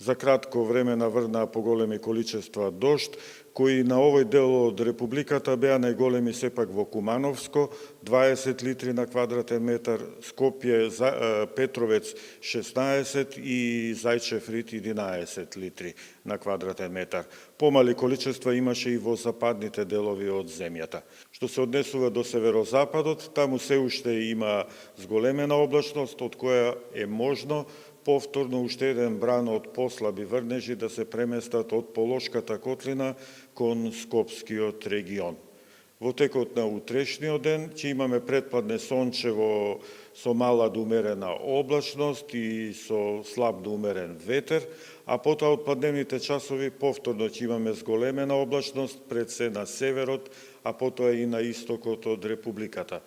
за кратко време наврнаа поголеми количества дожд, кои на овој дел од Републиката беа најголеми сепак во Кумановско, 20 литри на квадратен метар, Скопје, Петровец 16 и Зајчев Рит 11 литри на квадратен метар. Помали количества имаше и во западните делови од земјата. Што се однесува до северозападот, таму се уште има зголемена облачност, од која е можно повторно уште еден бран од послаби врнежи да се преместат од Полошката котлина кон Скопскиот регион. Во текот на утрешниот ден ќе имаме предпладне сончево со мала до умерена облачност и со слаб до умерен ветер, а потоа од падневните часови повторно ќе имаме зголемена облачност пред се на северот, а потоа и на истокот од Републиката.